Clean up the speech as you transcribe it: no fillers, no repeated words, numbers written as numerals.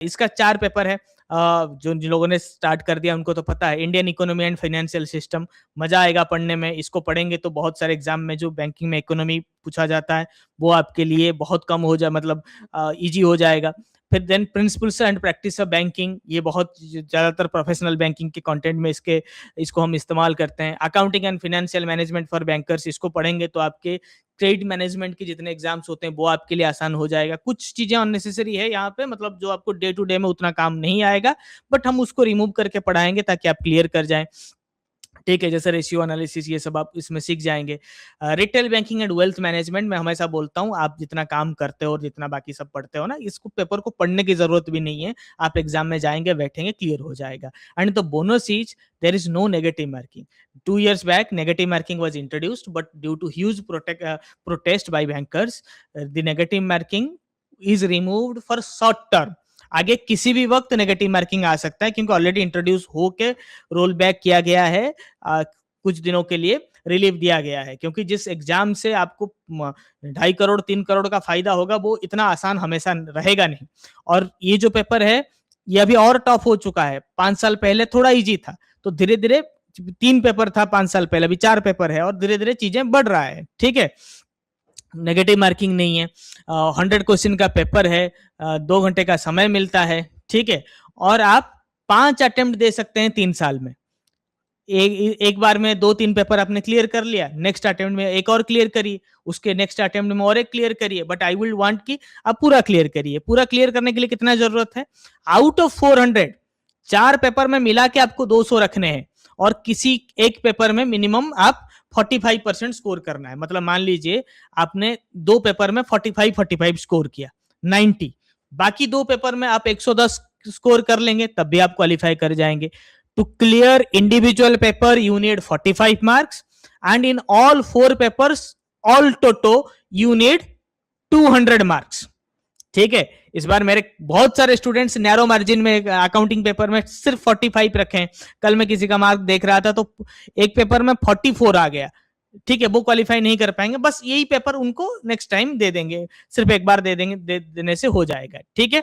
इसका 4 पेपर है। जो जिन लोगों ने स्टार्ट कर दिया उनको तो पता है, Indian economy and financial system, मजा आएगा पढ़ने में। इसको पढ़ेंगे तो बहुत सारे एग्जाम में जो बैंकिंग में इकोनॉमी पूछा जाता है वो आपके लिए बहुत कम हो जाए, मतलब इजी हो जाएगा। फिर then principles and practice of banking, ये बहुत ज्यादातर प्रोफेशनल बैंकिंग के कंटेंट में इसको हम इस्तेमाल करते हैं। Accounting and financial management for bankers, इसको पढ़ेंगे तो आपके ट्रेड मैनेजमेंट के जितने एग्जाम्स होते हैं वो आपके लिए आसान हो जाएगा। कुछ चीजें अननेसेसरी है यहाँ पे, मतलब जो आपको डे टू डे में उतना काम नहीं आएगा, बट हम उसको रिमूव करके पढ़ाएंगे ताकि आप क्लियर कर जाएं। ठीक है, जैसे रेशियो एनालिसिस, ये सब आप इसमें सीख जाएंगे। Retail banking and wealth management, मैं हमेशा बोलता हूँ आप जितना काम करते हो और जितना बाकी सब पढ़ते हो ना, इसको पेपर को पढ़ने की जरूरत भी नहीं है। आप एग्जाम में जाएंगे, बैठेंगे, क्लियर हो जाएगा। And the bonus is there is no negative marking. 2 years back negative marking was introduced, but due to huge protest by bankers, the negative marking is removed for short term। आगे किसी भी वक्त negative marking आ सकता है, क्योंकि already introduce होके roll back किया गया है। कुछ दिनों के लिए रिलीफ दिया गया है, क्योंकि जिस एग्जाम से आपको 2.5 करोड़ 3 करोड़ का फायदा होगा वो इतना आसान हमेशा रहेगा नहीं। और ये जो पेपर है ये अभी और टफ हो चुका है। 5 साल पहले थोड़ा इजी था, तो धीरे धीरे 3 पेपर था 5 साल पहले, अभी 4 पेपर है और धीरे धीरे चीजें बढ़ रहा है। ठीक है, नेगेटिव मार्किंग नहीं है। 100 क्वेश्चन का पेपर है, 2 घंटे का समय मिलता है। ठीक है, और आप 5 अटेम्प्ट दे सकते हैं 3 साल में। एक बार में 2-3 पेपर आपने क्लियर कर लिया, नेक्स्ट अटेम्प्ट में एक और क्लियर करिए, उसके नेक्स्ट अटेम्प्ट में और एक क्लियर करिए। बट आई विल वांट कि आप पूरा क्लियर करिए। पूरा क्लियर करने के लिए कितना जरूरत है? आउट ऑफ 400, 4 पेपर में मिला के आपको 200 रखने हैं, और किसी एक पेपर में मिनिमम आप 45% स्कोर करना है। मतलब मान लीजिए आपने 2 पेपर में 45 स्कोर किया, 90, बाकी 2 पेपर में आप 110 स्कोर कर लेंगे, तब भी आप क्वालिफाई कर जाएंगे। To clear individual paper you need 45 marks, and in all 4 papers all toto you need 200 marks। ठीक है, इस बार मेरे बहुत सारे स्टूडेंट्स नैरो मार्जिन में अकाउंटिंग पेपर में सिर्फ 45 रखे हैं। कल मैं किसी का मार्क देख रहा था तो एक पेपर में 44 आ गया। ठीक है, वो क्वालिफाई नहीं कर पाएंगे, बस यही पेपर उनको नेक्स्ट टाइम दे देंगे, सिर्फ एक बार दे देने से हो जाएगा। ठीक है,